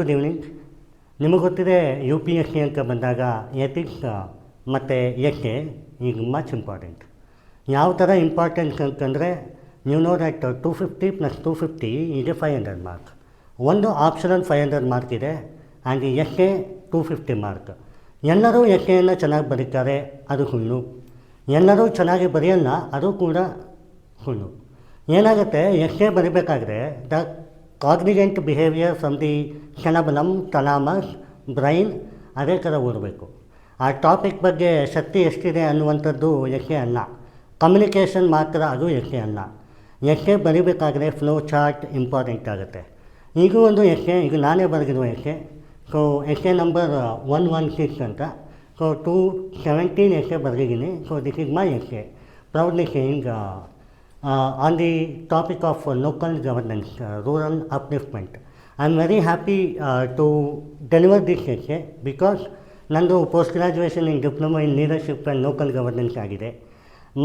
Good evening. ನಿಮಗೆ ಗೊತ್ತಿದೆ U P S C ಅಂತ ಬಂದಾಗ ಎಥಿಕ್ಸ್ ಮತ್ತು ಎಸ್ ಎ ಈಗ ಮಚ್ ಇಂಪಾರ್ಟೆಂಟ್. ಯಾವ ಥರ ಇಂಪಾರ್ಟೆಂಟ್ ಅಂತಂದರೆ ನೀವು ನೋ ದ್ಯಾಟ್ 250 + 250 ಈಗ 500 ಮಾರ್ಕ್. ಒಂದು ಆಪ್ಷನಲ್ 500 ಮಾರ್ಕ್ ಇದೆ ಆ್ಯಂಡ್ ಎಸ್ ಎ 250 ಮಾರ್ಕ್. ಎಲ್ಲರೂ ಎಸ್ ಎಯನ್ನು ಚೆನ್ನಾಗಿ ಬರೀತಾರೆ, ಅದು ಸುಳ್ಳು. ಎಲ್ಲರೂ ಚೆನ್ನಾಗಿ ಬರೆಯಲ್ಲ, ಅದು ಕೂಡ ಸುಳ್ಳು. ಏನಾಗುತ್ತೆ, ಎಸ್ ಎ ಬರೀಬೇಕಾದ್ರೆ the cognizant behaviour from the cerebellum, thalamus, brain ಅದೇ ಥರ ಓದಬೇಕು. ಆ ಟಾಪಿಕ್ ಬಗ್ಗೆ ಶಕ್ತಿ ಎಷ್ಟಿದೆ ಅನ್ನುವಂಥದ್ದು ಎಸ್ ಎ ಅಲ್ಲ. ಕಮ್ಯುನಿಕೇಷನ್ ಮಾತ್ರ, ಅದು ಎಸ್ ಎ ಅಲ್ಲ. ಎಸ್ ಎ ಬರೀಬೇಕಾದ್ರೆ ಫ್ಲೋ ಚಾರ್ಟ್ ಇಂಪಾರ್ಟೆಂಟ್ ಆಗುತ್ತೆ. ಈಗೂ ಒಂದು ಎಸ್ ಎ, ಈಗ ನಾನೇ ಬರೆದಿರುವ essay. So essay number 116 ಅಂತ. ಸೊ 217 ಎಸ್ ಎ ಬರೆದಿದ್ದೀನಿ. So this is my essay, proudly saying on the topic of local governance, rural upliftment. I am very happy to deliver this essay because ನಂದು post graduation in diploma in leadership and local governance ಆಗಿದೆ.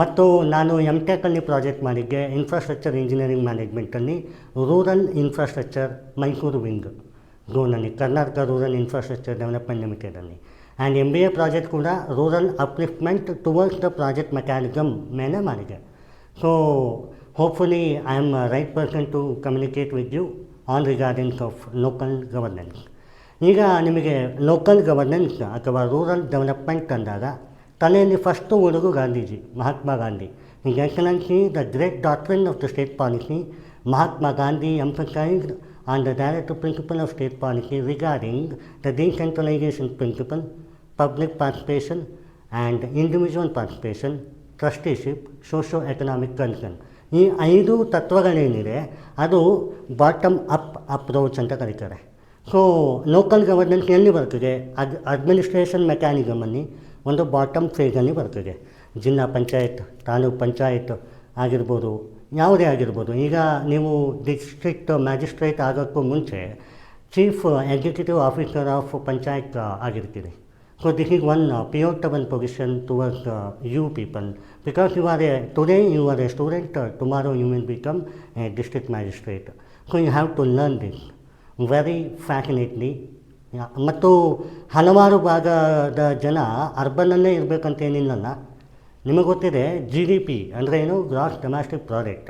ಮತ್ತು ನಾನು MTech project ಮಾಡಿದ್ದೆ infrastructure engineering ಮ್ಯಾನೇಜ್ಮೆಂಟಲ್ಲಿ rural infrastructure Mysuru wing ಝೋನಲ್ಲಿ, Karnataka rural infrastructure development ಲಿಮಿಟೆಡಲ್ಲಿ. And MBA project ಕೂಡ rural upliftment towards the project mechanism ಮೇಲೆ ಮಾಡಿದೆ. So hopefully I am a right person to communicate with you on regarding of local governance. ಈಗ ನಿಮಗೆ local governance ಅಥವಾ rural development ಅಂದಾಗ ತಲೆಯಲ್ಲಿ first ಓಡೋದು Gandhiji, Mahatma Gandhi. His Excellency, the great doctrine of the state policy, Mahatma Gandhi emphasized on the directive principle of state policy regarding the decentralization principle, public participation and individual participation, trusteeship, socio economic concern. ಈ 5 ತತ್ವಗಳೇನಿದೆ ಅದು bottom up approach ಅಂತ ಕರೀತಾರೆ. So local governance ಎಲ್ಲಿ ಬರ್ತದೆ? Administration ಮೆಕ್ಯಾನಿಸಮಲ್ಲಿ ಒಂದು bottom ಫೇಸಲ್ಲಿ ಬರ್ತದೆ. ಜಿಲ್ಲಾ ಪಂಚಾಯತ್, ತಾಲೂಕು ಪಂಚಾಯತ್ ಆಗಿರ್ಬೋದು, ಯಾವುದೇ ಆಗಿರ್ಬೋದು. ಈಗ ನೀವು ಡಿಸ್ಟ್ರಿಕ್ಟ್ ಮ್ಯಾಜಿಸ್ಟ್ರೇಟ್ ಆಗೋಕ್ಕೂ ಮುಂಚೆ chief executive officer of panchayat ಆಗಿರ್ತೀರಿ. So this is one pivotal position towards you people, because today you are a student, tomorrow you will become a district magistrate. So you have to learn this very fascinately. ಮತ್ತು ಹಲವಾರು ಭಾಗದ ಜನ ಅರ್ಬನ್ನಲ್ಲೇ ಇರಬೇಕಂತೇನಿಲ್ಲಲ್ಲ. ನಿಮಗೆ ಗೊತ್ತಿದೆ GDP ಅಂದರೆ ಏನು, gross domestic product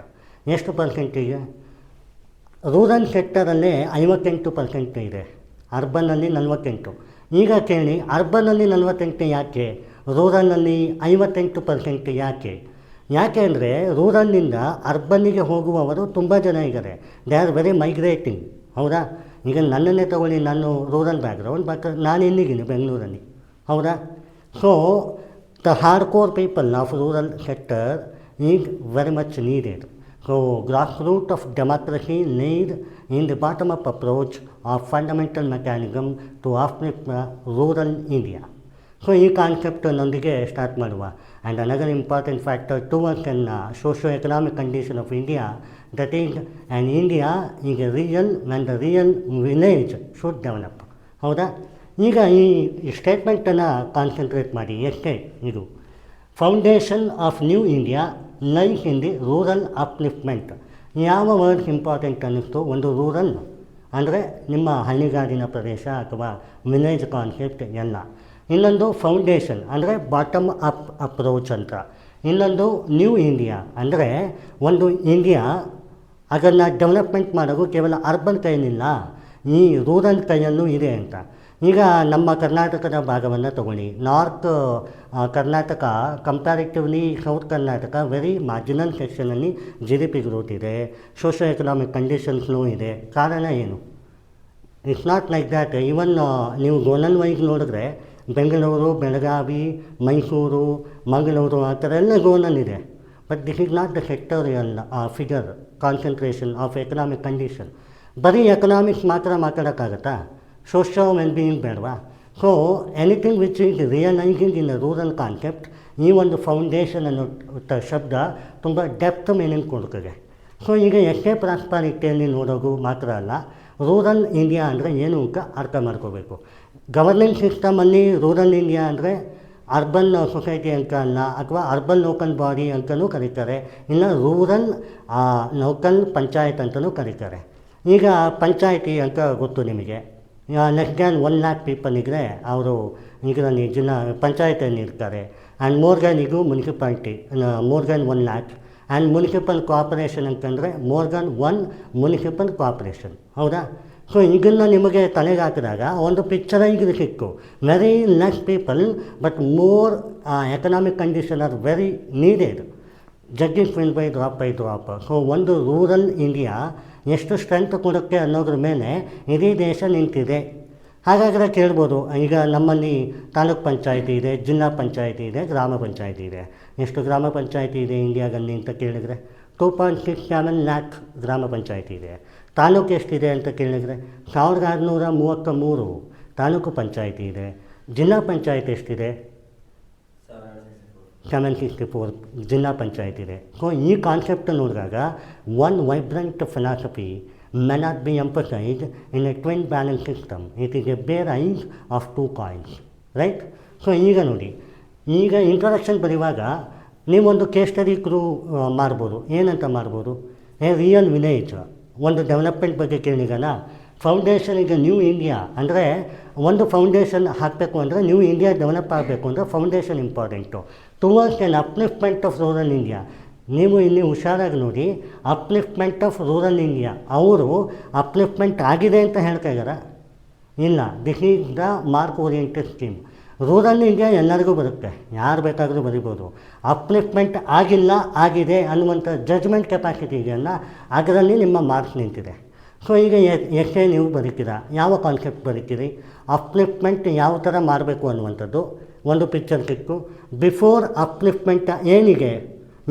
ಎಷ್ಟು ಪರ್ಸೆಂಟಿಗೆ? Rural ಸೆಕ್ಟರಲ್ಲೇ 58% ಇದೆ, ಅರ್ಬನ್ನಲ್ಲಿ 48. ಈಗ ಕೇಳಿ, ಅರ್ಬನ್ನಲ್ಲಿ 48 ಯಾಕೆ, ರೂರಲ್ನಲ್ಲಿ 58% ಯಾಕೆ? ಯಾಕೆ ಅಂದರೆ ರೂರಲ್ನಿಂದ ಅರ್ಬನ್ನಿಗೆ ಹೋಗುವವರು ತುಂಬ ಜನ ಇದ್ದಾರೆ. They are very migrating. ಹೌದಾ? ಈಗ ನನ್ನನ್ನೇ ತಗೊಳ್ಳಿ, ನಾನು ರೂರಲ್ ಬ್ಯಾಕ್ಗ್ರೌಂಡ್, ಬಟ್ ನಾನು ಎಲ್ಲಿದ್ದೀನಿ, ಬೆಂಗಳೂರಲ್ಲಿ. ಹೌದಾ? So the hard core people of rural sector is very much needed. So grassroots of democracy laid in the bottom-up approach of fundamental mechanism to uplift rural India. So ಈ ಕಾನ್ಸೆಪ್ಟ್ನೊಂದಿಗೆ start ಮಾಡುವ. And another important factor towards an socio economic condition of India, that is an India ಈಗ real and the real village should develop. ಹೌದಾ? ಈಗ ಈ ಸ್ಟೇಟ್ಮೆಂಟನ್ನು concentrate ಮಾಡಿ. ಎಷ್ಟೇ ಇದು foundation of new India life in the rural upliftment. ಯಾವ words important ಅನ್ನಿಸ್ತು? ಒಂದು ರೂರಲ್ ಅಂದರೆ ನಿಮ್ಮ ಹಳ್ಳಿಗಾಡಿನ ಪ್ರದೇಶ ಅಥವಾ ವಿಲೇಜ್ ಕಾನ್ಸೆಪ್ಟ್ ಎಲ್ಲ. ಇನ್ನೊಂದು ಫೌಂಡೇಶನ್ ಅಂದರೆ ಬಾಟಮ್ ಅಪ್ ಅಪ್ರೋಚ್ ಅಂತ. ಇನ್ನೊಂದು ನ್ಯೂ ಇಂಡಿಯಾ ಅಂದರೆ ಒಂದು ಇಂಡಿಯಾ, ಅದನ್ನು ಡೆವಲಪ್ಮೆಂಟ್ ಮಾಡೋದು ಕೇವಲ ಅರ್ಬನ್ ಕೈಯಲ್ಲಿಲ್ಲ, ಈ ರೂರಲ್ ಕೈಯಲ್ಲೂ ಇದೆ ಅಂತ. ಈಗ ನಮ್ಮ ಕರ್ನಾಟಕದ ಭಾಗವನ್ನು ತಗೊಳ್ಳಿ. North Karnataka comparatively south Karnataka very marginal ಸೆಕ್ಷನಲ್ಲಿ GDP ಗ್ರೋತ್ ಇದೆ, ಸೋಷಿಯೋ ಎಕನಾಮಿಕ್ ಕಂಡೀಷನ್ಸ್ನೂ ಇದೆ. ಕಾರಣ ಏನು? It's not like that. Even ನೀವು ಝೋನಲ್ ವೈಸ್ ನೋಡಿದ್ರೆ ಬೆಂಗಳೂರು, ಬೆಳಗಾವಿ, ಮೈಸೂರು, ಮಂಗಳೂರು ಆ ಥರ ಎಲ್ಲ ಝೋನಲ್ಲಿದೆ. But this is not the sectoral figure concentration of economic condition. ಬರೀ ಎಕನಾಮಿಕ್ಸ್ ಮಾತ್ರ ಮಾತಾಡೋಕ್ಕಾಗತ್ತಾ? ಸೋಷಿಯೋ ವೆಲ್ಬೀಯಿಂಗ್ ಬೇಡವಾ? So anything which is realising in a rural concept, ಈ ಒಂದು ಫೌಂಡೇಶನ್ ಅನ್ನೋ ಶಬ್ದ ತುಂಬ ಡೆಪ್ತ್ ಮೀನಿಂಗ್ ಕೊಡ್ತದೆ. ಸೊ ಈಗ ಎಷ್ಟೇ ಪ್ರಾಸ್ಪಾರಿಟಿಯಲ್ಲಿ ನೋಡೋದು ಮಾತ್ರ ಅಲ್ಲ, ರೂರಲ್ ಇಂಡಿಯಾ ಅಂದರೆ ಏನು ಅಂತ ಅರ್ಥ ಮಾಡ್ಕೋಬೇಕು. ಗವರ್ನೆನ್ಸ್ ಸಿಸ್ಟಮಲ್ಲಿ ರೂರಲ್ ಇಂಡಿಯಾ ಅಂದರೆ ಅರ್ಬನ್ ಸೊಸೈಟಿ ಅಂತ ಅಲ್ಲ, ಅಥವಾ ಅರ್ಬನ್ ಲೋಕಲ್ ಬಾಡಿ ಅಂತಲೂ ಕರೀತಾರೆ, ಇಲ್ಲ ರೂರಲ್ ಲೋಕಲ್ ಪಂಚಾಯತ್ ಅಂತಲೂ ಕರೀತಾರೆ. ಈಗ ಪಂಚಾಯಿತಿ ಅಂತ ಗೊತ್ತು ನಿಮಗೆ, ಲೆಸ್ ದ್ಯಾನ್ 1 lakh ಪೀಪಲ್ ಇದ್ದರೆ ಅವರು ಇದರಲ್ಲಿ ಪಂಚಾಯತಿಯಲ್ಲಿ ಇರ್ತಾರೆ. ಆ್ಯಂಡ್ ಮೋರ್ ದ್ಯಾನ್ ಇದು municipality more than 1 lakh. And municipal corporation ಅಂತಂದರೆ ಮೋರ್ ದ್ಯಾನ್ 1 ಮುನ್ಸಿಪಲ್ ಕಾರ್ಪೊರೇಷನ್. ಹೌದಾ? ಸೊ ಇದನ್ನು ನಿಮಗೆ ತಲೆಗೆ ಹಾಕಿದಾಗ ಒಂದು ಪಿಕ್ಚರೈಸ್ಡ್ ಸಿಕ್ಕು. Very less people but more economic condition are very needed. Jugging fill by drop. So ಒಂದು ರೂರಲ್ ಇಂಡಿಯಾ ಎಷ್ಟು ಸ್ಟ್ರೆಂತ್ ಕೊಡೋಕ್ಕೆ ಅನ್ನೋದ್ರ ಮೇಲೆ ಇಡೀ ದೇಶ ನಿಂತಿದೆ. ಹಾಗಾದರೆ ಕೇಳ್ಬೋದು, ಈಗ ನಮ್ಮಲ್ಲಿ ತಾಲೂಕ್ ಪಂಚಾಯಿತಿ ಇದೆ, ಜಿಲ್ಲಾ ಪಂಚಾಯಿತಿ ಇದೆ, ಗ್ರಾಮ ಪಂಚಾಯಿತಿ ಇದೆ. ಎಷ್ಟು ಗ್ರಾಮ ಪಂಚಾಯಿತಿ ಇದೆ ಇಂಡಿಯಾದಲ್ಲಿ ಅಂತ ಕೇಳಿದರೆ 2.67 lakh ಗ್ರಾಮ ಪಂಚಾಯಿತಿ ಇದೆ. ತಾಲೂಕು ಎಷ್ಟಿದೆ ಅಂತ ಕೇಳಿದರೆ 1633 ತಾಲೂಕು ಪಂಚಾಯಿತಿ ಇದೆ. ಜಿಲ್ಲಾ ಪಂಚಾಯಿತಿ ಎಷ್ಟಿದೆ? 764 ಜಿಲ್ಲಾ ಪಂಚಾಯತ್ ಇದೆ. ಸೊ ಈ ಕಾನ್ಸೆಪ್ಟ್ ನೋಡಿದಾಗ one vibrant philosophy may not be emphasized in a twin balance system. It is a bare eyes of two coins. Right? So ಈಗ ನೋಡಿ, ಈಗ ಇಂಟ್ರೊಡಕ್ಷನ್ ಬರೆಯುವಾಗ ನೀವೊಂದು ಕೇಸ್ ಸ್ಟಡಿ ಕ್ರೂ ಮಾಡ್ಬೋದು. ಏನಂತ ಮಾಡ್ಬೋದು? ಎ ರಿಯಲ್ ವಿಲೇಜ್ ಒಂದು ಡೆವಲಪ್ಮೆಂಟ್ ಬಗ್ಗೆ ಕೇಳಿಗಲ್ಲ. ಫೌಂಡೇಶನ್ ಈಗ ನ್ಯೂ ಇಂಡಿಯಾ ಅಂದರೆ ಒಂದು ಫೌಂಡೇಶನ್ ಹಾಕಬೇಕು ಅಂದರೆ ನ್ಯೂ ಇಂಡಿಯಾ ಡೆವಲಪ್ ಆಗಬೇಕು ಅಂದರೆ foundation important. Towards an upliftment of rural India. ನೀವು ಇಲ್ಲಿ ಹುಷಾರಾಗಿ ನೋಡಿ, ಅಪ್ಲಿಫ್ಟ್ಮೆಂಟ್ ಆಫ್ ರೂರಲ್ ಇಂಡಿಯಾ. ಅವರು ಅಪ್ಲಿಫ್ಟ್ಮೆಂಟ್ ಆಗಿದೆ ಅಂತ ಹೇಳ್ತಾ ಇದ್ದಾರೆ? ಇಲ್ಲ. This is the mark oriented scheme. Rural India ಎಲ್ಲರಿಗೂ ಬರುತ್ತೆ, ಯಾರು ಬೇಕಾದರೂ ಬರಿಬೋದು. ಅಪ್ಲಿಫ್ಟ್ಮೆಂಟ್ ಆಗಿಲ್ಲ, ಆಗಿದೆ ಅನ್ನುವಂಥ ಜಡ್ಜ್ಮೆಂಟ್ ಕೆಪಾಸಿಟಿ ಇದೆಯಲ್ಲ, ಅದರಲ್ಲಿ ನಿಮ್ಮ ಮಾರ್ಕ್ಸ್ ನಿಂತಿದೆ. ಸೊ ಈಗ ಎಷ್ಟೇ ನೀವು ಬರೀತೀರಾ, ಯಾವ ಕಾನ್ಸೆಪ್ಟ್ ಬರೀತೀರಿ, ಅಪ್ಲಿಫ್ಟ್ಮೆಂಟ್ ಯಾವ ಥರ ಮಾಡಬೇಕು ಅನ್ನುವಂಥದ್ದು ಒಂದು ಪಿಕ್ಚರ್ ಸಿಕ್ಕು. ಬಿಫೋರ್ ಅಪ್ಲಿಫ್ಟ್ಮೆಂಟ್ ಏನಿದೆ,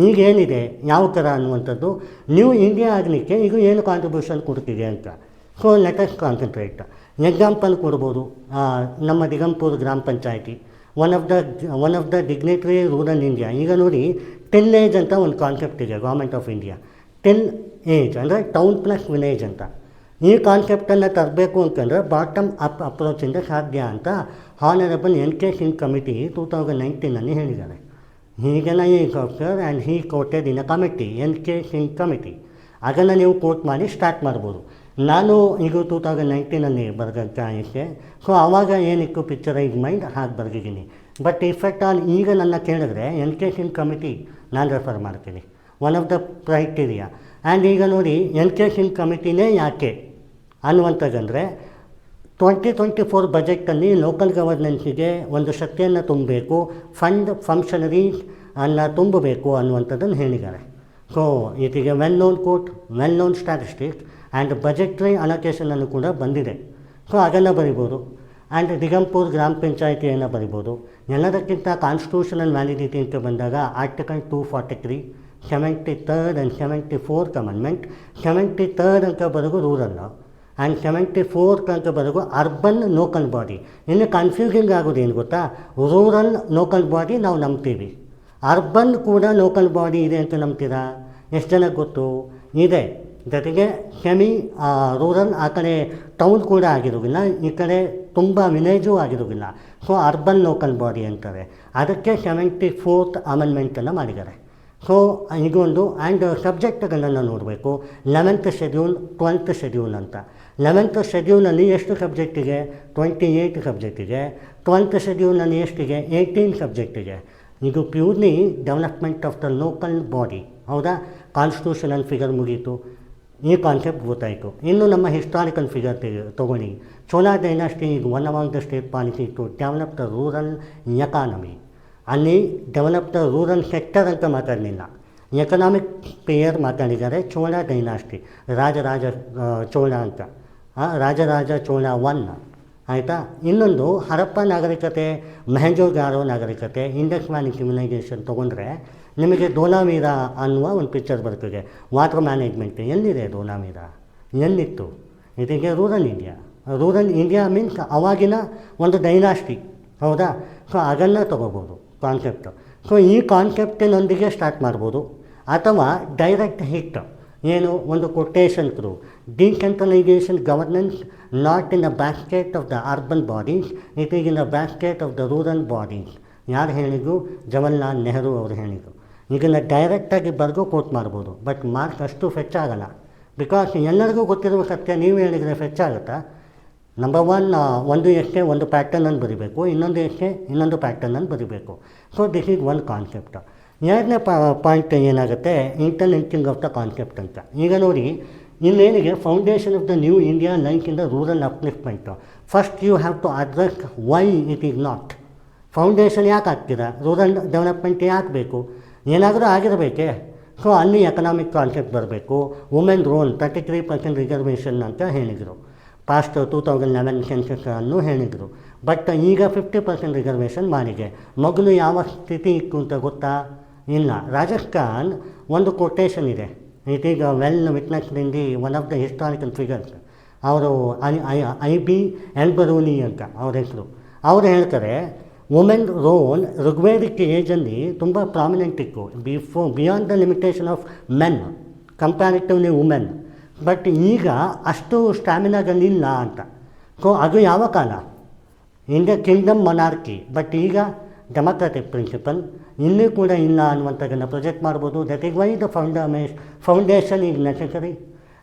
ಈಗೇನಿದೆ, ಯಾವ ಥರ ಅನ್ನುವಂಥದ್ದು, ನ್ಯೂ ಇಂಡಿಯಾ ಆಗಲಿಕ್ಕೆ ಈಗ ಏನು ಕಾಂಟ್ರಿಬ್ಯೂಷನ್ ಕೊಡ್ತಿದೆ ಅಂತ. So let's concentrate. ಎಕ್ಸಾಂಪಲ್ ಕೊಡ್ಬೋದು. ನಮ್ಮ ದಿಗಂಪುರ್ ಗ್ರಾಮ panchayat one of the ಡಿಗ್ನಿಟರಿ rural India. ಈಗ ನೋಡಿ, ಟಿಲ್ ಏಜ್ ಅಂತ ಒಂದು ಕಾನ್ಸೆಪ್ಟ್ ಇದೆ government of India. Till age ಅಂದರೆ ಟೌನ್ ಪ್ಲಸ್ ವಿಲೇಜ್ ಅಂತ. ಈ ಕಾನ್ಸೆಪ್ಟನ್ನು ತರಬೇಕು ಅಂತಂದರೆ ಬಾಟಮ್ ಅಪ್ ಅಪ್ರೋಚಿಂದ ಸಾಧ್ಯ ಅಂತ ಹಾನರಬಲ್ NK ಸಿಂಗ್ ಕಮಿಟಿ 2019 ಹೇಳಿದ್ದಾರೆ. ಹೀಗೆಲ್ಲ ಈ doctor and he quoted in a committee, NK Singh committee. ಅದನ್ನು ನೀವು ಕೋಟ್ ಮಾಡಿ ಸ್ಟಾರ್ಟ್ ಮಾಡ್ಬೋದು. ನಾನು ಈಗ 2019 ಬರೆದಂಥ ಆಯಿತೆ. ಸೊ ಆವಾಗ ಏನಿತ್ತು ಪಿಕ್ಚರೈಸ್ ಮೈಂಡ್ ಹಾಗೆ ಬರೆದಿದ್ದೀನಿ. ಬಟ್ ಇಫೆಕ್ಟ್ ಆನ್ ಈಗ ನನ್ನ ಕೇಳಿದ್ರೆ NK ಸಿಂಗ್ ಕಮಿಟಿ ನಾನು ರೆಫರ್ ಮಾಡ್ತೀನಿ, one of the criteria. And ಈಗ ನೋಡಿ, NK ಸಿಂಗ್ ಕಮಿಟಿನೇ ಯಾಕೆ ಅನ್ನುವಂಥದ್ದಂದರೆ 2024 ಬಜೆಟಲ್ಲಿ ಲೋಕಲ್ ಗವರ್ನೆನ್ಸಿಗೆ ಒಂದು ಶಕ್ತಿಯನ್ನು ತುಂಬಬೇಕು, ಫಂಕ್ಷನರೀಸ್ ಅನ್ನು ತುಂಬಬೇಕು ಅನ್ನುವಂಥದ್ದನ್ನು ಹೇಳಿದ್ದಾರೆ. ಸೊ ಇಟಿಗೆ well known quote, well known statistics and budgetary ಅಲೋಕೇಶನನ್ನು ಕೂಡ ಬಂದಿದೆ. ಸೊ ಅದನ್ನು ಬರಿಬೋದು. ಆ್ಯಂಡ್ ದಿಗಂಪುರ್ ಗ್ರಾಮ ಪಂಚಾಯಿತಿಯನ್ನು ಬರಿಬೋದು. ಎಲ್ಲದಕ್ಕಿಂತ ಕಾನ್ಸ್ಟಿಟ್ಯೂಷನಲ್ ವ್ಯಾಲಿಡಿಟಿ ಅಂತ ಬಂದಾಗ article 243, 73rd and 74th amendment. 73rd ಅಂತ ಬರೋದು ರೂರಲ್ ಆ್ಯಂಡ್ 74th ಅಂತ ಬರೋದು ಅರ್ಬನ್ ಲೋಕಲ್ ಬಾಡಿ. ಇನ್ನು ಕನ್ಫ್ಯೂಸಿಂಗ್ ಆಗೋದೇನು ಗೊತ್ತಾ, ರೂರಲ್ ಲೋಕಲ್ ಬಾಡಿ ನಾವು ನಂಬ್ತೀವಿ, ಅರ್ಬನ್ ಕೂಡ ಲೋಕಲ್ ಬಾಡಿ ಇದೆ ಅಂತ ನಂಬ್ತೀರಾ? ಎಷ್ಟು ಜನಕ್ಕೆ ಗೊತ್ತು? ಇದೆ. ಜೊತೆಗೆ ಸೆಮಿ ರೂರಲ್, ಆ ಕಡೆ ಟೌನ್ ಕೂಡ ಆಗಿರೋದಿಲ್ಲ, ಈ ಕಡೆ ತುಂಬ ವಿಲೇಜು ಆಗಿರೋದಿಲ್ಲ. ಸೊ ಅರ್ಬನ್ ಲೋಕಲ್ ಬಾಡಿ ಅಂತಾರೆ. ಅದಕ್ಕೆ 74th ಅಮೆಂಡ್ಮೆಂಟನ್ನು ಮಾಡಿದ್ದಾರೆ. ಸೊ ಇದೊಂದು. ಆ್ಯಂಡ್ ಸಬ್ಜೆಕ್ಟ್ಗಳನ್ನು ನೋಡಬೇಕು. 11th ಶೆಡ್ಯೂಲ್, 12th ಶೆಡ್ಯೂಲ್ ಅಂತ. 11th ಶೆಡ್ಯೂಲಲ್ಲಿ ಎಷ್ಟು ಸಬ್ಜೆಕ್ಟಿಗೆ? 28 ಸಬ್ಜೆಕ್ಟಿಗೆ. 12th ಶೆಡ್ಯೂಲ್ನಲ್ಲಿ ಎಷ್ಟಿಗೆ? 18 ಸಬ್ಜೆಕ್ಟಿಗೆ. ಇದು purely development of the local body. ಹೌದಾ? ಕಾನ್ಸ್ಟಿಟ್ಯೂಷನಲ್ ಫಿಗರ್ ಮುಗೀತು, ಈ ಕಾನ್ಸೆಪ್ಟ್ ಗೊತ್ತಾಯಿತು. ಇನ್ನು ನಮ್ಮ ಹಿಸ್ಟಾರಿಕಲ್ ಫಿಗರ್ ತೊಗೊಳ್ಳಿ. ಚೋಲಾ ಡೈನಾಸ್ಟಿ ಈಗ one among the state policy to develop the rural economy. ಅಲ್ಲಿ ಡೆವಲಪ್ ದ ರೂರಲ್ ಸೆಕ್ಟರ್ ಅಂತ ಮಾತಾಡಲಿಲ್ಲ, ಎಕನಾಮಿಕ್ ಪೇಯರ್ ಮಾತಾಡಿದ್ದಾರೆ. ಚೋಳಾ ಡೈನಾಸ್ಟಿ, ರಾಜರಾಜ ಚೋಳ ಅಂತ, ರಾಜರಾಜ ಚೋಳ 1, ಆಯಿತಾ. ಇನ್ನೊಂದು ಹರಪ್ಪ ನಾಗರಿಕತೆ, ಮೊಹೆಂಜೊದಾರೋ ನಾಗರಿಕತೆ, ಇಂಡಸ್ ವ್ಯಾಲಿ ಸಿವಿಲೈಸೇಷನ್ ತೊಗೊಂಡ್ರೆ ನಿಮಗೆ ಧೋಲಾವೀರ ಅನ್ನುವ ಒಂದು ಪಿಕ್ಚರ್ ಬರ್ತದೆ. ವಾಟರ್ ಮ್ಯಾನೇಜ್ಮೆಂಟ್ ಎಲ್ಲಿದೆ? ಧೋಲಾವೀರ ಎಲ್ಲಿತ್ತು? ಇದಕ್ಕೆ rural India. Rural India means ಅವಾಗಿನ ಒಂದು ಡೈನಾಸ್ಟಿ. ಹೌದಾ? ಸೊ ಅದನ್ನು ತೊಗೋಬೋದು ಕಾನ್ಸೆಪ್ಟು. ಸೊ ಈ ಕಾನ್ಸೆಪ್ಟಿನೊಂದಿಗೆ ಸ್ಟಾರ್ಟ್ ಮಾಡ್ಬೋದು. ಅಥವಾ ಡೈರೆಕ್ಟ್ ಹಿಟ್, ಏನು ಒಂದು quotation through decentralisation governance not in the basket of the urban bodies, it is in the basket of the rural bodies. ಯಾರು ಹೇಳಿದ್ರು? ಜವಾಹರ್ಲಾಲ್ ನೆಹರು ಅವರು ಹೇಳಿದರು. ಇದನ್ನು ಡೈರೆಕ್ಟಾಗಿ ಬರೆದು ಕೋಟ್ ಮಾಡ್ಬೋದು. ಬಟ್ ಮಾರ್ಕ್ಸ್ ಅಷ್ಟು ಫೆಚ್ ಆಗಲ್ಲ. ಬಿಕಾಸ್ ಎಲ್ಲರಿಗೂ ಗೊತ್ತಿರುವ ಸತ್ಯ ನೀವು ಹೇಳಿದರೆ ಫೆಚ್ ಆಗುತ್ತಾ? ನಂಬರ್ ಒನ್, ಒಂದು ಎಷ್ಟೇ ಒಂದು ಪ್ಯಾಟರ್ನನ್ನು ಬರೀಬೇಕು, ಇನ್ನೊಂದು ಎಷ್ಟೇ ಇನ್ನೊಂದು ಪ್ಯಾಟರ್ನನ್ನು ಬರೀಬೇಕು. So this is one concept. ಎರಡನೇ ಪಾಯಿಂಟ್ ಏನಾಗುತ್ತೆ, ಇಂಟರ್ಲಿಂಕಿಂಗ್ ಆಫ್ ದ ಕಾನ್ಸೆಪ್ಟ್ ಅಂತ. ಈಗ ನೋಡಿ, ಇನ್ನೇನಿಗೆ foundation of the new India like in the rural upliftment. First you have to address why it is not. Foundation ಯಾಕೆ ಆಗ್ತೀರಾ, ರೂರಲ್ ಡೆವಲಪ್ಮೆಂಟ್ ಯಾಕೆ ಬೇಕು, ಏನಾದರೂ ಆಗಿರಬೇಕೇ. ಸೊ ಅಲ್ಲಿ ಎಕನಾಮಿಕ್ ಕಾನ್ಸೆಪ್ಟ್ ಬರಬೇಕು. ವುಮೆನ್ ರೋಲ್ 33% ರಿಸರ್ವೇಷನ್ ಅಂತ ಹೇಳಿದರು, ಪಾಸ್ಟ್ 2011 ಸೆನ್ಸಸ್ ಅನ್ನು ಹೇಳಿದರು. ಬಟ್ ಈಗ 50% ರಿಸರ್ವೇಷನ್ ಮಾಡಿದೆ. ಮೊದಲು ಯಾವ ಸ್ಥಿತಿ ಇತ್ತು ಅಂತ ಗೊತ್ತಾ? ಇಲ್ಲ. ರಾಜಸ್ಥಾನ್ ಒಂದು ಕೊಟೇಶನ್ ಇದೆ, it is well witnessed in the one of the historical figures. ಅವರು IB ಎಲ್ಬರೂನಿ ಅಂತ ಅವ್ರ ಹೆಸರು. ಅವರು ಹೇಳ್ತಾರೆ, ವುಮೆನ್ ರೋಲ್ ಋಗ್ವೇದಿಕ್ ಏಜಲ್ಲಿ ತುಂಬ ಪ್ರಾಮಿನೆಂಟ್ ಇತ್ತು, beyond the limitation of men comparatively women. But ಈಗ ಅಷ್ಟು ಸ್ಟ್ಯಾಮಿನಾಗಲಿಲ್ಲ ಅಂತ. ಸೊ ಅದು ಯಾವ ಕಾಲ? In the kingdom monarchy. But ಈಗ ಡೆಮೊಕ್ರಾಟಿಕ್ ಪ್ರಿನ್ಸಿಪಲ್ ಇನ್ನೂ ಕೂಡ ಇಲ್ಲ ಅನ್ನುವಂಥದ್ದನ್ನು ಪ್ರೊಜೆಕ್ಟ್ ಮಾಡ್ಬೋದು. That is why the foundation is necessary.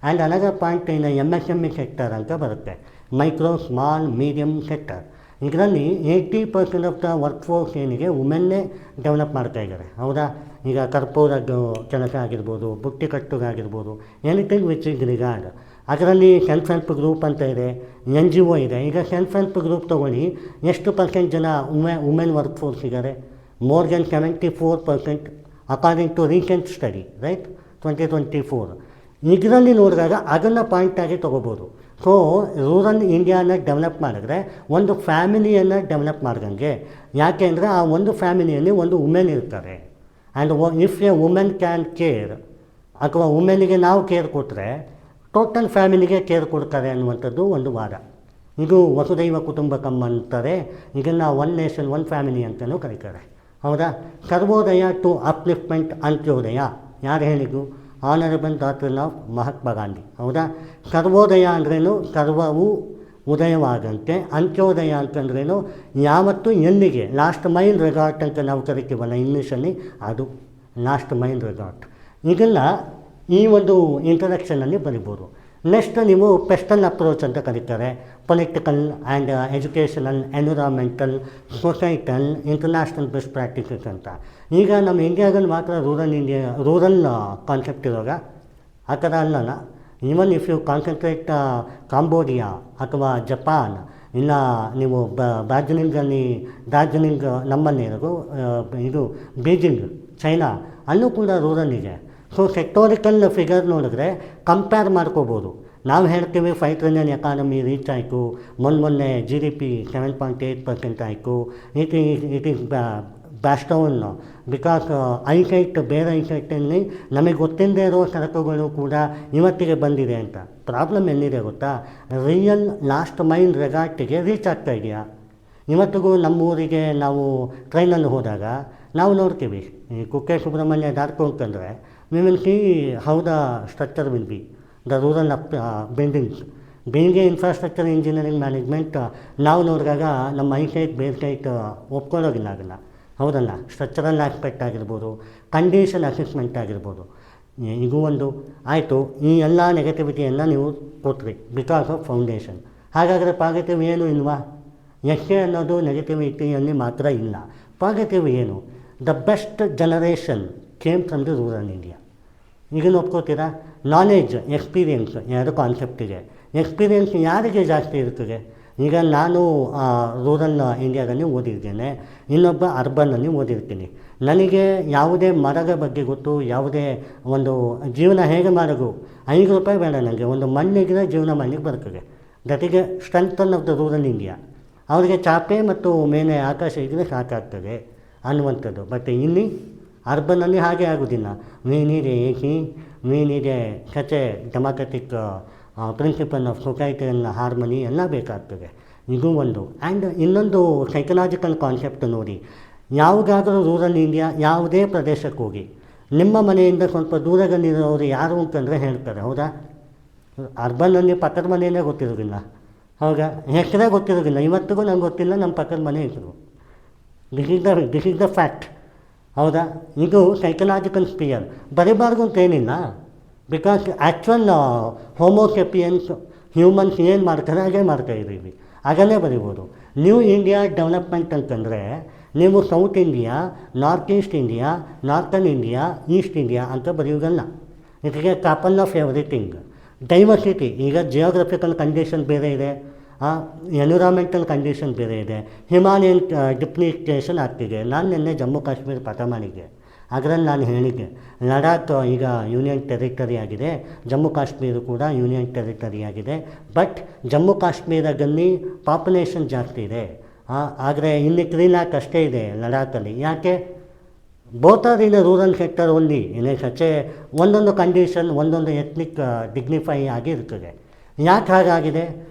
And another point in MSME sector ಅಂತ ಬರುತ್ತೆ, ಮೈಕ್ರೋ ಸ್ಮಾಲ್ ಮೀಡಿಯಮ್ ಸೆಕ್ಟರ್. ಇದರಲ್ಲಿ 80% ಆಫ್ ದ ವರ್ಕ್ ಫೋರ್ಸ್ ಏನಿಗೆ ವುಮೆನ್ನೇ ಡೆವಲಪ್ ಮಾಡ್ತಾ ಇದ್ದಾರೆ, ಹೌದಾ? ಈಗ ಕರ್ಪೂರದ್ದು ಕೆಲಸ ಆಗಿರ್ಬೋದು, ಬುಟ್ಟಿ ಕಟ್ಟುಗಾಗಿರ್ಬೋದು, ಎನಿಥಿಂಗ್ ವಿಚ್ ಇಸ್ ರಿಗಾರ್ಡ್. ಅದರಲ್ಲಿ ಸೆಲ್ಫ್ ಹೆಲ್ಪ್ ಗ್ರೂಪ್ ಅಂತ ಇದೆ, NGO ಇದೆ. ಈಗ ಸೆಲ್ಫ್ ಹೆಲ್ಪ್ ಗ್ರೂಪ್ ತೊಗೊಳ್ಳಿ, ಎಷ್ಟು ಪರ್ಸೆಂಟ್ ಜನ ವುಮೆನ್ ವರ್ಕ್ ಫೋರ್ಸ್ ಇದ್ದಾರೆ? More than 74% according to recent study, right, 2024. ಇದರಲ್ಲಿ ನೋಡಿದಾಗ ಅದನ್ನು ಪಾಯಿಂಟಾಗಿ ತೊಗೋಬೋದು. ಸೊ ರೂರಲ್ ಇಂಡಿಯಾನ ಡೆವಲಪ್ ಮಾಡಿದ್ರೆ ಒಂದು ಫ್ಯಾಮಿಲಿಯನ್ನು ಡೆವಲಪ್ ಮಾಡ್ದಂಗೆ. ಯಾಕೆ ಅಂದರೆ ಆ ಒಂದು ಫ್ಯಾಮಿಲಿಯಲ್ಲಿ ಒಂದು ವುಮೆನ್ ಇರ್ತಾರೆ. And if A women can care, ಅಥವಾ ವುಮೆನಿಗೆ ನಾವು ಕೇರ್ ಕೊಟ್ಟರೆ ಟೋಟಲ್ ಫ್ಯಾಮಿಲಿಗೆ ಕೇರ್ ಕೊಡ್ತಾರೆ ಅನ್ನುವಂಥದ್ದು ಒಂದು ವಾದ. ಇದು ವಸುದೈವ ಕುಟುಂಬಕಂ ಅಂತಾರೆ. ಇದನ್ನು ಒನ್ ನೇಷನ್ ಒನ್ ಫ್ಯಾಮಿಲಿ ಅಂತಲೂ ಕರೀತಾರೆ, ಹೌದಾ? ಸರ್ವೋದಯ ಟು ಅಪ್ಲಿಫ್ಟ್ಮೆಂಟ್ ಅಂತ್ಯೋದಯ ಯಾರು ಹೇಳಿದ್ದು? Honourable doctor of Mahatma Gandhi, ಹೌದಾ? ಸರ್ವೋದಯ ಅಂದ್ರೇನು? ಸರ್ವವು ಉದಯವಾದಂತೆ. ಅಂತ್ಯೋದಯ ಅಂತಂದ್ರೇನು? ಯಾವತ್ತು ಎಲ್ಲಿಗೆ, ಲಾಸ್ಟ್ ಮೈಲ್ ರೆಗಾರ್ಟ್ ಅಂತ ನಾವು ಕರಿತೀವಲ್ಲ ಇಂಗ್ಲೀಷಲ್ಲಿ, ಅದು ಲಾಸ್ಟ್ ಮೈಲ್ ರೆಗಾರ್ಟ್. ಇದೆಲ್ಲ ಈ ಒಂದು ಇಂಟ್ರಡಕ್ಷನಲ್ಲಿ ಬರಿಬೋದು. ನೆಕ್ಸ್ಟ್ ನೀವು ಪೆಸ್ಟಲ್ ಅಪ್ರೋಚ್ ಅಂತ ಕರೀತಾರೆ, political and educational, environmental, societal, international best practices ಅಂತ. ಈಗ ನಮ್ಮ ಇಂಡಿಯಾದಲ್ಲಿ ಮಾತ್ರ ರೂರಲ್ ಕಾನ್ಸೆಪ್ಟ್ ಇರುವಾಗ ಆ ಥರ ಅಲ್ಲಲ್ಲ. Even if you concentrate Cambodia ಅಥವಾ ಜಪಾನ್, ಇಲ್ಲ ನೀವು ಡಾರ್ಜಿಲಿಂಗ್ ನಮ್ಮಲ್ಲಿ ಇರೋದು, ಇದು ಬೀಜಿಂಗ್ ಚೈನಾ, ಅಲ್ಲೂ ಕೂಡ ರೂರಲ್ ಇದೆ. ಸೊ ಸೆಕ್ಟೋರಿಕಲ್ ಫಿಗರ್ ನೋಡಿದ್ರೆ ಕಂಪೇರ್ ಮಾಡ್ಕೋಬೋದು. ನಾವು ಹೇಳ್ತೀವಿ 5 ಟ್ರಿಲಿಯನ್ ಎಕಾನಮಿ ರೀಚ್ ಆಯಿತು, ಮೊನ್ನೆ GDP 7.8% ಆಯಿತು. ಇಟ್ ಈಸ್ ಬ್ಯಾಸ್ಟೌನ್ ಬಿಕಾಸ್ ಐಸೈಟ್, ಬೇರೆ ಐಸೈಟಲ್ಲಿ ನಮಗೆ ಗೊತ್ತಿಲ್ಲದೆ ಇರೋ ಸರಕುಗಳು ಕೂಡ ಇವತ್ತಿಗೆ ಬಂದಿದೆ ಅಂತ. ಪ್ರಾಬ್ಲಮ್ ಎಲ್ಲಿದೆ ಗೊತ್ತಾ? ರಿಯಲ್ ಲಾಸ್ಟ್ ಮೈಲ್ ರೆಗಾರ್ಟಿಗೆ ರೀಚ್ ಆಗ್ತಾ ಇದೆಯಾ? ಇವತ್ತಿಗೂ ನಮ್ಮೂರಿಗೆ ನಾವು ಟ್ರೈನಲ್ಲಿ ಹೋದಾಗ ನಾವು ನೋಡ್ತೀವಿ, ಈ Kukke Subrahmanya ದಾಟ್ಕೊಂಡ್ರೆ we will see how the structure will be, the rural buildings. Being a infrastructure engineering management, ನಾವು ನೋಡಿದಾಗ ನಮ್ಮ ಐಸೈಟ್ ಬೇರೆ ಸೈಟ್ ಒಪ್ಕೊಳ್ಳೋದಿಲ್ಲ ಅದನ್ನು, ಹೌದಲ್ಲ? ಸ್ಟ್ರಕ್ಚರಲ್ ಆಸ್ಪೆಕ್ಟ್ ಆಗಿರ್ಬೋದು, ಕಂಡೀಷನ್ ಅಸೆಸ್ಮೆಂಟ್ ಆಗಿರ್ಬೋದು, ಇದು ಒಂದು ಆಯಿತು. ಈ ಎಲ್ಲ ನೆಗೆಟಿವಿಟಿಯನ್ನು ನೀವು ಕೊಟ್ರಿ ಬಿಕಾಸ್ ಆಫ್ ಫೌಂಡೇಶನ್. ಹಾಗಾದರೆ ಪಾಸಿಟಿವ್ ಏನು ಇಲ್ವಾ? ಎಷ್ಟೇ ಅನ್ನೋದು ನೆಗೆಟಿವಿಟಿಯಲ್ಲಿ ಮಾತ್ರ ಇಲ್ಲ. ಪಾಸಿಟಿವ್ ಏನು? The best generation came from the rural India. ಈಗೇನು ಒಪ್ಕೋತೀರಾ? ನಾಲೆಡ್ಜ್, ಎಕ್ಸ್ಪೀರಿಯೆನ್ಸ್, ಎರಡು ಕಾನ್ಸೆಪ್ಟಿಗೆ. ಎಕ್ಸ್ಪೀರಿಯೆನ್ಸ್ ಯಾರಿಗೆ ಜಾಸ್ತಿ ಇರ್ತದೆ? ಈಗ ನಾನು ರೂರಲ್ ಇಂಡಿಯಾದಲ್ಲಿ ಓದಿರ್ತೇನೆ, ಇನ್ನೊಬ್ಬ ಅರ್ಬನ್ನಲ್ಲಿ ಓದಿರ್ತೀನಿ. ನನಗೆ ಯಾವುದೇ ಮರದ ಬಗ್ಗೆ ಗೊತ್ತು, ಯಾವುದೇ ಒಂದು ಜೀವನ ಹೇಗೆ ಮಾಡೋದು, 5 ರೂಪಾಯಿ ಬೇಡ ನನಗೆ, ಒಂದು ಮಣ್ಣಿಗೆ ಜೀವನ ಮಾಡಲಿಕ್ಕೆ ಬರ್ತದೆ. That is A strengthen of the rural India. ಅವರಿಗೆ ಚಾಪೆ ಮತ್ತು ಮೇಲೆ ಆಕಾಶ ಇದ್ದರೆ ಸಾಕಾಗ್ತದೆ ಅನ್ನುವಂಥದ್ದು. ಬಟ್ ಇಲ್ಲಿ ಅರ್ಬನ್ನಲ್ಲಿ ಹಾಗೆ ಆಗೋದಿಲ್ಲ. We need AC, we need such a democratic principle of societal harmony ಎಲ್ಲ ಬೇಕಾಗ್ತದೆ. ಇದು ಒಂದು. ಆ್ಯಂಡ್ ಇನ್ನೊಂದು ಸೈಕಲಾಜಿಕಲ್ ಕಾನ್ಸೆಪ್ಟ್ ನೋಡಿ. ಯಾವುದಾದ್ರೂ ರೂರಲ್ ಇಂಡಿಯಾ ಯಾವುದೇ ಪ್ರದೇಶಕ್ಕೆ ಹೋಗಿ, ನಿಮ್ಮ ಮನೆಯಿಂದ ಸ್ವಲ್ಪ ದೂರದಲ್ಲಿರೋರು ಯಾರು ಅಂತಂದರೆ ಹೇಳ್ತಾರೆ, ಹೌದಾ? ಅರ್ಬನ್ನಲ್ಲಿ ಪಕ್ಕದ ಮನೆಯೇ ಗೊತ್ತಿರೋದಿಲ್ಲ, ಹೌದಾ? ಹೆಸರೇ ಗೊತ್ತಿರೋದಿಲ್ಲ. ಇವತ್ತಿಗೂ ನಂಗೆ ಗೊತ್ತಿಲ್ಲ ನಮ್ಮ ಪಕ್ಕದ ಮನೆ ಹೆಸರು. ದಿಸ್ ಇಸ್ ದ ಫ್ಯಾಕ್ಟ್, ಹೌದಾ? ಇದು ಸೈಕಲಾಜಿಕಲ್ ಸ್ಪಿಯರ್. ಬರೀಬಾರ್ದು ಅಂತೇನಿಲ್ಲ, ಬಿಕಾಸ್ ಆ್ಯಕ್ಚುಯಲ್ ಹೋಮೋಸೆಪಿಯನ್ಸ್ ಹ್ಯೂಮನ್ಸ್ ಏನು ಮಾಡ್ತಾರೆ ಹಾಗೆ ಮಾಡ್ತಾ ಇದ್ದೀವಿ, ಹಾಗಲ್ಲೇ ಬರಿಬೋದು. ನ್ಯೂ ಇಂಡಿಯಾ ಡೆವಲಪ್ಮೆಂಟ್ ಅಂತಂದರೆ ನೀವು south India, north East India, northern India, East India ಅಂತ ಬರೆಯೋದಲ್ಲ. ಇದಕ್ಕೆ ಕಪಲ್ ಆಫ್ ಎವ್ರಿಥಿಂಗ್. ಡೈವರ್ಸಿಟಿ, ಈಗ ಜಿಯೋಗ್ರಫಿಕಲ್ ಕಂಡೀಷನ್ ಬೇರೆ ಇದೆ, ಎನ್ವಿರಾನ್ಮೆಂಟಲ್ ಕಂಡೀಷನ್ ಬೇರೆ ಇದೆ, ಹಿಮಾಲಯನ್ ಡಿಪ್ಲಿಕೇಶನ್ ಆಗ್ತಿದೆ. ನಾನು ನಿನ್ನೆ ಜಮ್ಮು ಕಾಶ್ಮೀರ ಪಾಠ ಮಾಡಿದ್ದೆ, ಅದರಲ್ಲಿ ನಾನು ಹೇಳಿದ್ದೆ ಲಡಾಖ್ ಈಗ ಯೂನಿಯನ್ ಟೆರಿಟರಿ ಆಗಿದೆ, ಜಮ್ಮು ಕಾಶ್ಮೀರ ಕೂಡ ಯೂನಿಯನ್ ಟೆರಿಟರಿ ಆಗಿದೆ. ಬಟ್ ಜಮ್ಮು ಕಾಶ್ಮೀರದಲ್ಲಿ ಪಾಪ್ಯುಲೇಷನ್ ಜಾಸ್ತಿ ಇದೆ, ಆದರೆ ಇಲ್ಲಿ 3 ಲ್ಯಾಕ್ ಅಷ್ಟೇ ಇದೆ ಲಡಾಖಲ್ಲಿ. ಯಾಕೆ? Both are in rural sector only. ಸಚ್ಚೆ ಒಂದೊಂದು ಕಂಡೀಷನ್ ಒಂದೊಂದು ಎತ್ನಿಕ್ ಡಿಗ್ನಿಫೈ ಆಗಿ ಇರ್ತದೆ. ಯಾಕೆ ಹಾಗಾಗಿದೆ?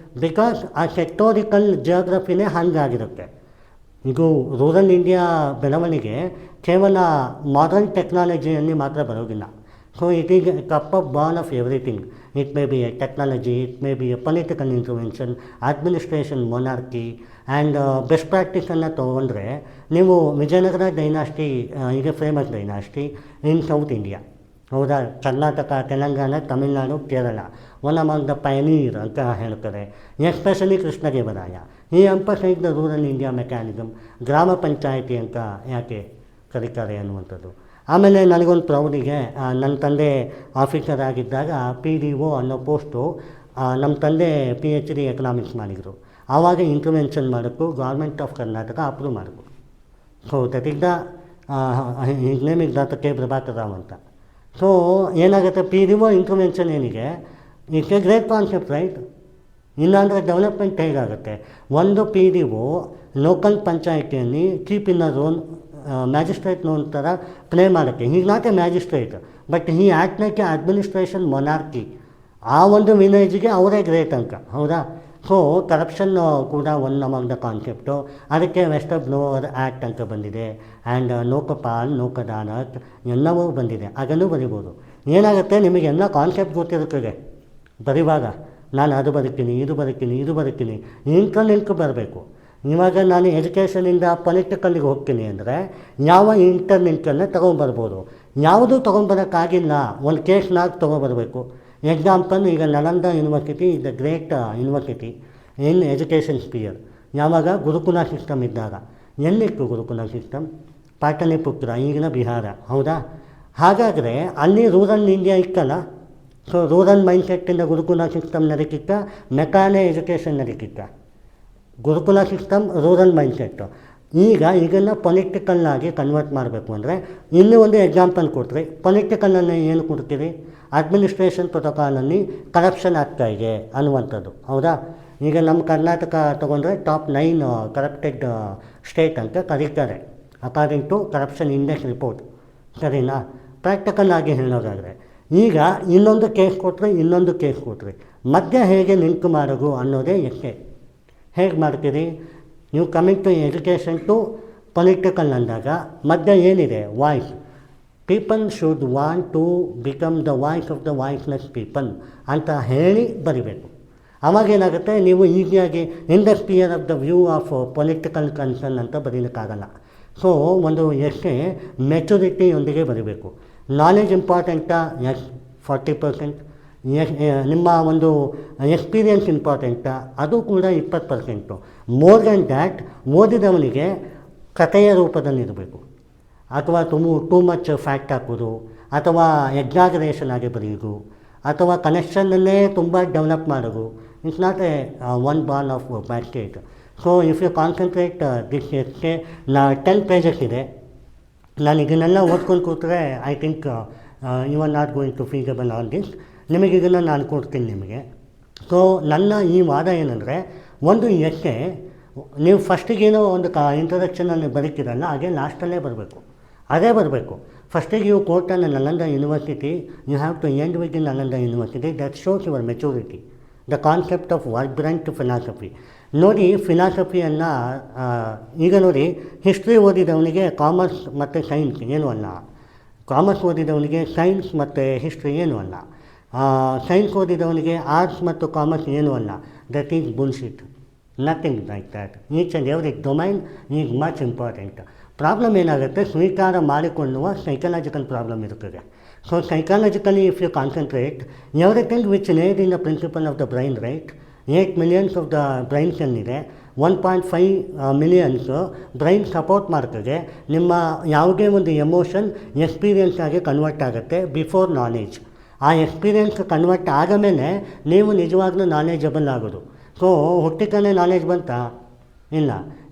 ಬಿಕಾಸ್ ಆ ಸೆಕ್ಟೋರಿಕಲ್ ಜಿಯೋಗ್ರಫಿನೇ ಹಾಗಾಗಿರುತ್ತೆ. ಇದು ರೂರಲ್ ಇಂಡಿಯಾ ಬೆಳವಣಿಗೆ ಕೇವಲ ಮಾಡರ್ನ್ ಟೆಕ್ನಾಲಜಿಯಲ್ಲಿ ಮಾತ್ರ ಬರೋದಿಲ್ಲ. So it is cup of born of everything. It may be a technology, it may be a political intervention, administration, monarchy and best ಪ್ರಾಕ್ಟೀಸನ್ನು ತೊಗೊಂಡ್ರೆ ನೀವು ವಿಜಯನಗರ ಡೈನಾಸ್ಟಿ ಈಗ famous dynasty in south India, ಹೌದಾ? Karnataka, Telangana, Tamil Nadu, Kerala one among the pioneer ಅಂತ ಹೇಳ್ತಾರೆ. Especially Krishnadevaraya ಈ emphasise the rural India mechanism. ಗ್ರಾಮ ಪಂಚಾಯಿತಿ ಅಂತ ಯಾಕೆ ಕರೀತಾರೆ ಅನ್ನುವಂಥದ್ದು. ಆಮೇಲೆ ನನಗೊಂದು ಪ್ರೌಡಿಗೆ, ನನ್ನ ತಂದೆ ಆಫೀಸರ್ ಆಗಿದ್ದಾಗ PDO ಅನ್ನೋ ಪೋಸ್ಟು ನಮ್ಮ ತಂದೆ PhD ಎಕನಾಮಿಕ್ಸ್ ಮಾಡಿದರು. ಆವಾಗ ಇಂಟರ್ವೆನ್ಷನ್ ಮಾಡೋಕ್ಕೂ ಗೌರ್ಮೆಂಟ್ ಆಫ್ ಕರ್ನಾಟಕ ಅಪ್ರೂವ್ ಮಾಡಿದ್ರು. So that is the his name is doctor K. Prabhakar Rao ಅಂತ. ಸೊ ಏನಾಗುತ್ತೆ, PDO ಇಂಟರ್ವೆನ್ಷನ್ ಏನಿದೆ, it's a great concept, right? ಇಲ್ಲಾಂದರೆ ಡೆವಲಪ್ಮೆಂಟ್ ಹೇಗಾಗುತ್ತೆ? ಒಂದು PDO ಲೋಕಲ್ ಪಂಚಾಯಿತಿಯಲ್ಲಿ keep in a role magistrate known ಥರ ಪ್ಲೇ ಮಾಡೋಕ್ಕೆ. ಹೀಗೆ not a magistrate, but he act like a administration monarchy. ಆ ಒಂದು ವಿಲೇಜ್ಗೆ ಅವರೇ ಗ್ರೇಟ್ ಅಂಕ, ಹೌದಾ? ಸೊ ಕರಪ್ಷನ್ ಕೂಡ ಒನ್ ಅಮಾಂಗ್ ದ ಕಾನ್ಸೆಪ್ಟು. ಅದಕ್ಕೆ ವೆಸ್ಟ್ ಆಫ್ ಬ್ಲೋವರ್ ಆ್ಯಕ್ಟ್ ಅಂತ ಬಂದಿದೆ, ಆ್ಯಂಡ್ ಲೋಕಪಾಲ್, ಲೋಕದಾಲತ್ ಎಲ್ಲವೂ ಬಂದಿದೆ. ಅದನ್ನು ಬರಿಬೋದು. ಏನಾಗುತ್ತೆ, ನಿಮಗೆಲ್ಲ ಕಾನ್ಸೆಪ್ಟ್ ಗೊತ್ತಿರುತ್ತದೆ ಬರೀವಾಗ. ನಾನು ಅದು ಬರೀತೀನಿ, ಇದು ಬರೀತೀನಿ, ಇದು ಬರೀತೀನಿ, ಇಂಟರ್ಲಿಂಕ್ ಬರಬೇಕು. ಇವಾಗ ನಾನು ಎಜುಕೇಷನಿಂದ ಪೊಲಿಟಿಕಲ್ಲಿಗೆ ಹೋಗ್ತೀನಿ ಅಂದರೆ ಯಾವ ಇಂಟರ್ಲಿಂಕನ್ನು ತೊಗೊಂಬರ್ಬೋದು. ಯಾವುದೂ ತೊಗೊಂಬರೋಕ್ಕಾಗಿಲ್ಲ, ಒಂದು ಕೇಸ್ನಾಗ ತೊಗೊಬರ್ಬೇಕು. ಎಕ್ಸಾಂಪಲ್, ಈಗ Nalanda university is the great university in education sphere. ಯಾವಾಗ ಗುರುಕುಲ ಸಿಸ್ಟಮ್ ಇದ್ದಾಗ. ಎಲ್ಲಿತ್ತು ಗುರುಕುಲ ಸಿಸ್ಟಮ್? ಪಾಟಲಿಪುತ್ರ, ಈಗಿನ ಬಿಹಾರ, ಹೌದಾ? ಹಾಗಾದರೆ ಅಲ್ಲಿ ರೂರಲ್ ಇಂಡಿಯಾ ಇತ್ತಲ್ಲ. ಸೊ ರೂರಲ್ ಮೈಂಡ್ಸೆಟ್ಟಿಂದ ಗುರುಕುಲ ಸಿಸ್ಟಮ್ ನಡೀತಿತ್ತ, ಮೆಕಾನೆ ಎಜುಕೇಷನ್ ನಡೀತಿತ್ತ. ಗುರುಕುಲ ಸಿಸ್ಟಮ್ ರೂರಲ್ ಮೈಂಡ್ಸೆಟ್ಟು. ಈಗ ಇದನ್ನು ಪೊಲಿಟಿಕಲ್ಲಾಗಿ ಕನ್ವರ್ಟ್ ಮಾಡಬೇಕು ಅಂದರೆ ಇನ್ನೂ ಒಂದು ಎಕ್ಸಾಂಪಲ್ ಕೊಟ್ಟರೆ, ಪೊಲಿಟಿಕಲನ್ನು ಏನು ಕೊಡ್ತೀರಿ? ಅಡ್ಮಿನಿಸ್ಟ್ರೇಷನ್ ಪ್ರೋಟೋಕಾಲಲ್ಲಿ ಕರಪ್ಷನ್ ಆಗ್ತಾಯಿದೆ ಅನ್ನುವಂಥದ್ದು, ಹೌದಾ? ಈಗ ನಮ್ಮ ಕರ್ನಾಟಕ ತೊಗೊಂಡ್ರೆ ಟಾಪ್ 9 ಕರಪ್ಟೆಡ್ ಸ್ಟೇಟ್ ಅಂತ ಕರೀತಾರೆ according to corruption index report, ಸರಿನಾ? ಪ್ರಾಕ್ಟಿಕಲ್ ಆಗಿ ಹೇಳೋದಾದರೆ ಈಗ ಇನ್ನೊಂದು ಕೇಸ್ ಕೊಟ್ಟರೆ ಇನ್ನೊಂದು ಕೇಸ್ ಕೊಟ್ಟರೆ ಮಧ್ಯ ಹೇಗೆ ಲಿಂಕ್ ಮಾಡೋದು ಅನ್ನೋದೇ ಎಷ್ಟೇ. ಹೇಗೆ ಮಾಡ್ತೀರಿ ನೀವು? Coming to education to political ಅಂದಾಗ ಮಧ್ಯ ಏನಿದೆ? Voice. People should want to become the voice of the voiceless people ಅಂತ ಹೇಳಿ ಬರಿಬೇಕು. ಅವಾಗೇನಾಗುತ್ತೆ, ನೀವು ಈಸಿಯಾಗಿ in the sphere of the view of political concern ಅಂತ ಬರೀಲಿಕ್ಕಾಗಲ್ಲ. ಸೊ ಒಂದು ಎಷ್ಟೇ ಮೆಚುರಿಟಿಯೊಂದಿಗೆ ಬರೀಬೇಕು. ನಾಲೆಜ್ ಇಂಪಾರ್ಟೆಂಟಾ? ಎಸ್, 40%. ನಿಮ್ಮ ಒಂದು ಎಕ್ಸ್ಪೀರಿಯನ್ಸ್ ಇಂಪಾರ್ಟೆಂಟಾ? ಅದು ಕೂಡ 20%. ಮೋರ್ ದ್ಯಾನ್ ದ್ಯಾಟ್, ಓದಿದವನಿಗೆ ಕಥೆಯ ರೂಪದಲ್ಲಿರಬೇಕು, ಅಥವಾ ಟೂ ಮಚ್ ಫ್ಯಾಕ್ಟ್ ಹಾಕೋದು, ಅಥವಾ ಎಕ್ಸಾಗರೇಷನ್ ಆಗಿ ಬರೆಯೋದು, ಅಥವಾ ಕನೆಕ್ಷನ್ನನ್ನೇ ತುಂಬ ಡೆವಲಪ್ ಮಾಡೋದು. It's not a one ball of basket. So if you concentrate this SK 10 pages ಇದೆ. ನಾನು ಇದನ್ನೆಲ್ಲ ಓದ್ಕೊಂಡು ಕೂತ್ರೆ I think you are not going to feasible on this. ನಿಮಗೆ ಇದನ್ನು ನಾನು ಕೊಡ್ತೀನಿ ನಿಮಗೆ. ಸೊ ನನ್ನ ಈ ವಾದ ಏನಂದರೆ, ಒಂದು ಎಸ್ಕೆ ನೀವು ಫಸ್ಟಿಗೇನೋ ಒಂದು ಇಂಟ್ರೊಡಕ್ಷನಲ್ಲಿ ಬರೀತೀರಲ್ಲ, ಹಾಗೆ ಲಾಸ್ಟಲ್ಲೇ ಬರಬೇಕು, ಅದೇ ಬರಬೇಕು. ಫಸ್ಟಿಗೆ ಯು ಕೋರ್ಟನ್ನು Nalanda university, you have to end with in Nalanda university. That shows your maturity, the concept of vibrant philosophy. ನೋಡಿ, ಫಿಲಾಸಫಿಯನ್ನು ಈಗ ನೋಡಿ, ಹಿಸ್ಟ್ರಿ ಓದಿದವನಿಗೆ ಕಾಮರ್ಸ್ ಮತ್ತು ಸೈನ್ಸ್ ಏನೂ ಅಲ್ಲ, ಕಾಮರ್ಸ್ ಓದಿದವನಿಗೆ ಸೈನ್ಸ್ ಮತ್ತು ಹಿಸ್ಟ್ರಿ ಏನೂ ಅಲ್ಲ, ಸೈನ್ಸ್ ಓದಿದವನಿಗೆ ಆರ್ಟ್ಸ್ ಮತ್ತು ಕಾಮರ್ಸ್ ಏನೂ ಅಲ್ಲ. That is bullshit, nothing like that. Each and every domain is much important. Problem ಏನಾಗುತ್ತೆ, ಸ್ವೀಕಾರ ಮಾಡಿಕೊಳ್ಳುವ ಸೈಕಲಾಜಿಕಲ್ ಪ್ರಾಬ್ಲಮ್ ಇರ್ತದೆ. So psychologically, if you concentrate, everything which laid in the principle of the brain, right? 8 millions of the brain cell ಇದೆ, 1.5 ಮಿಲಿಯನ್ಸು brain support ಮಾಡ್ತದೆ. ನಿಮ್ಮ ಯಾವುದೇ ಒಂದು emotion experience ಆಗಿ ಕನ್ವರ್ಟ್ ಆಗುತ್ತೆ ಬಿಫೋರ್ ನಾಲೆಜ್. ಆ ಎಕ್ಸ್ಪೀರಿಯನ್ಸ್ ಕನ್ವರ್ಟ್ ಆದಮೇಲೆ ನೀವು ನಿಜವಾಗ್ಲೂ ನಾಲೆಜಬಲ್ ಆಗೋದು. ಸೊ ಹುಟ್ಟಿಕನೇ ನಾಲೆಜ್ ಬಂತಾ? ಇಲ್ಲ,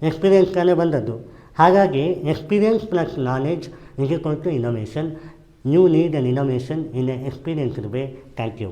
ಎಕ್ಸ್ಪೀರಿಯನ್ಸ್ ತಾನೇ ಬಂದದ್ದು. ಹಾಗಾಗಿ experience plus knowledge is equal to innovation. You need an innovation in an experienced way. Thank you.